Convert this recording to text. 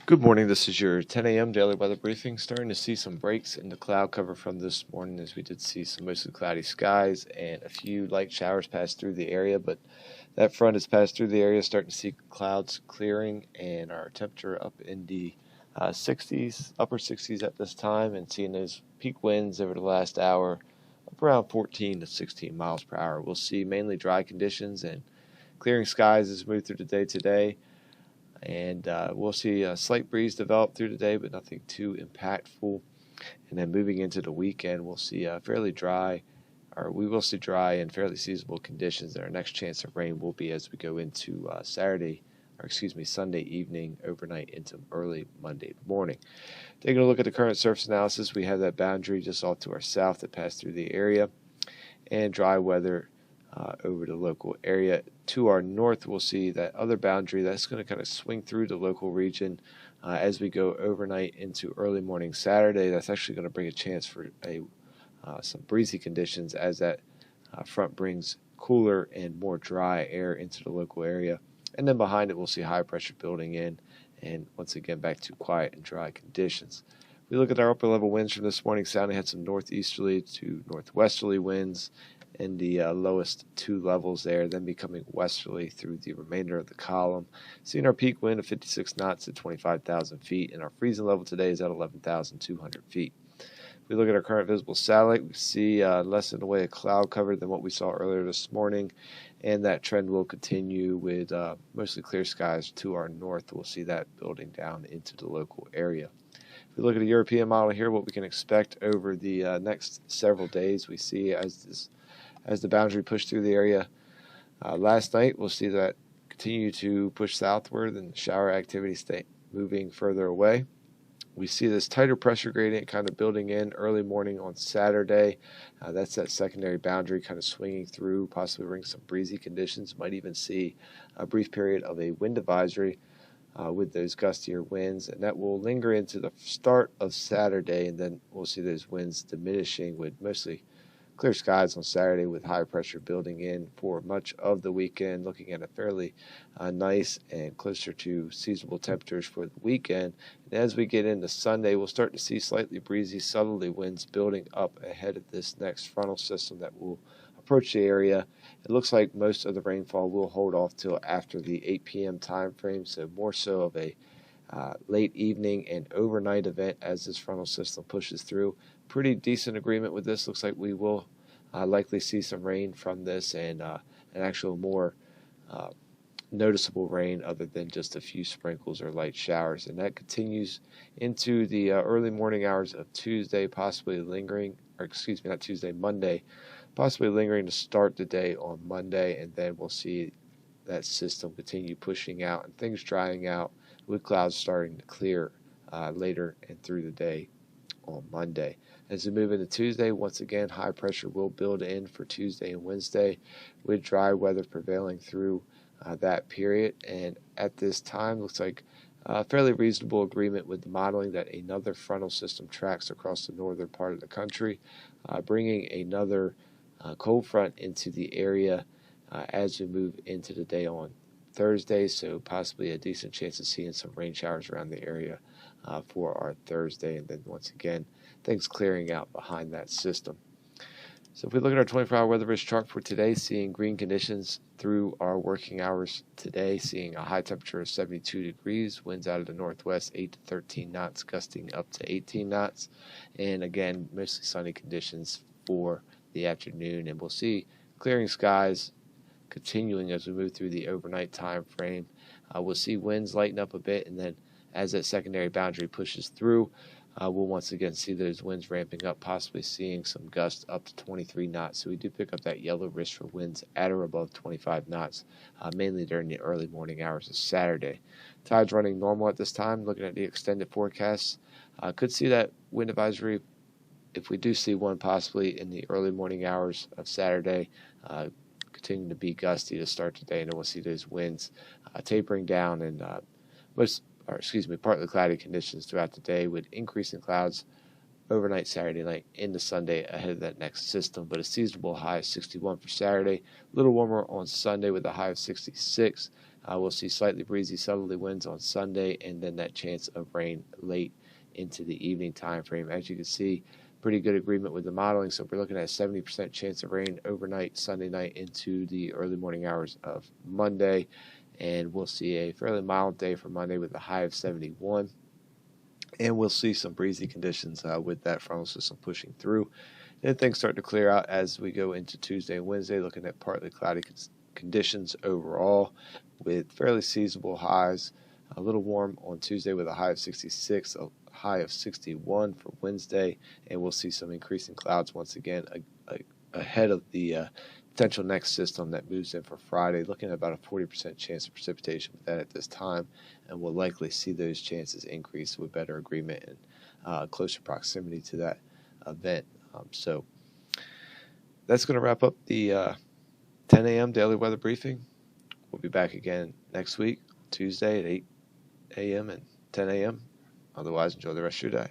Good morning. This is your 10 a.m. daily weather briefing. Starting to see some breaks in the cloud cover from this morning as we did see some mostly cloudy skies and a few light showers pass through the area, but that front has passed through the area, starting to see clouds clearing and our temperature up in the 60s, upper 60s at this time, and seeing those peak winds over the last hour up around 14 to 16 miles per hour. We'll see mainly dry conditions and clearing skies as we move through the day today. And we'll see a slight breeze develop through the day, but nothing too impactful. And then moving into the weekend, we'll see fairly dry, or we will see dry and fairly seasonable conditions. And our next chance of rain will be as we go into Sunday evening, overnight into early Monday morning. Taking a look at the current surface analysis, we have that boundary just off to our south that passed through the area, and dry weather over the local area. To our north, we'll see that other boundary that's going to kind of swing through the local region as we go overnight into early morning Saturday. That's actually going to bring a chance for some breezy conditions as that front brings cooler and more dry air into the local area. And then behind it, we'll see high pressure building in, and once again back to quiet and dry conditions. We look at our upper level winds from this morning. Sounding had some northeasterly to northwesterly winds in the lowest two levels there, then becoming westerly through the remainder of the column. Seeing our peak wind of 56 knots at 25,000 feet, and our freezing level today is at 11,200 feet. If we look at our current visible satellite, we see less in the way of cloud cover than what we saw earlier this morning, and that trend will continue with mostly clear skies to our north. We'll see that building down into the local area. If we look at a European model here, what we can expect over the next several days, we see as the boundary pushed through the area last night, we'll see that continue to push southward and shower activity stay moving further away. We see this tighter pressure gradient kind of building in early morning on Saturday. That's that secondary boundary kind of swinging through, possibly bring some breezy conditions. Might even see a brief period of a wind advisory with those gustier winds, and that will linger into the start of Saturday, and then we'll see those winds diminishing with mostly clear skies on Saturday with high pressure building in for much of the weekend, looking at a fairly nice and closer to seasonable temperatures for the weekend. And as we get into Sunday, we'll start to see slightly breezy southerly winds building up ahead of this next frontal system that will approach the area. It looks like most of the rainfall will hold off till after the 8 p.m. time frame, so more so of a late evening and overnight event as this frontal system pushes through. Pretty decent agreement with this. Looks like we will likely see some rain from this, and an actual more noticeable rain other than just a few sprinkles or light showers. And that continues into the early morning hours of Tuesday, Monday, possibly lingering to start the day on Monday, and then we'll see that system continue pushing out and things drying out with clouds starting to clear later and through the day on Monday. As we move into Tuesday, once again, high pressure will build in for Tuesday and Wednesday with dry weather prevailing through that period. And at this time, looks like fairly reasonable agreement with the modeling that another frontal system tracks across the northern part of the country, bringing another cold front into the area as we move into the day on Thursday, so possibly a decent chance of seeing some rain showers around the area for our Thursday, and then once again things clearing out behind that system. So if we look at our 24-hour weather risk chart for today, seeing green conditions through our working hours today, seeing a high temperature of 72 degrees, winds out of the northwest 8 to 13 knots, gusting up to 18 knots, and again mostly sunny conditions for the afternoon, and we'll see clearing skies continuing as we move through the overnight time frame. We'll see winds lighten up a bit, and then as that secondary boundary pushes through, we'll once again see those winds ramping up, possibly seeing some gusts up to 23 knots. So we do pick up that yellow risk for winds at or above 25 knots, mainly during the early morning hours of Saturday. Tides running normal at this time. Looking at the extended forecasts, could see that wind advisory, if we do see one, possibly in the early morning hours of Saturday, continuing to be gusty to start the day, and then we'll see those winds tapering down and partly cloudy conditions throughout the day with increasing clouds overnight Saturday night into Sunday ahead of that next system. But a seasonable high of 61 for Saturday, a little warmer on Sunday with a high of 66, We'll see slightly breezy southerly winds on Sunday, and then that chance of rain late into the evening time frame. As you can see, pretty good agreement with the modeling. So we're looking at a 70% chance of rain overnight, Sunday night into the early morning hours of Monday. And we'll see a fairly mild day for Monday with a high of 71. And we'll see some breezy conditions with that frontal system pushing through. Then things start to clear out as we go into Tuesday and Wednesday, looking at partly cloudy conditions overall with fairly seasonable highs. A little warm on Tuesday with a high of 66, a high of 61 for Wednesday, and we'll see some increasing clouds once again ahead of the potential next system that moves in for Friday, looking at about a 40% chance of precipitation with that at this time, and we'll likely see those chances increase with better agreement and closer proximity to that event. So that's going to wrap up the 10 a.m. daily weather briefing. We'll be back again next week, Tuesday at 8 a.m. and 10 a.m. Otherwise, enjoy the rest of your day.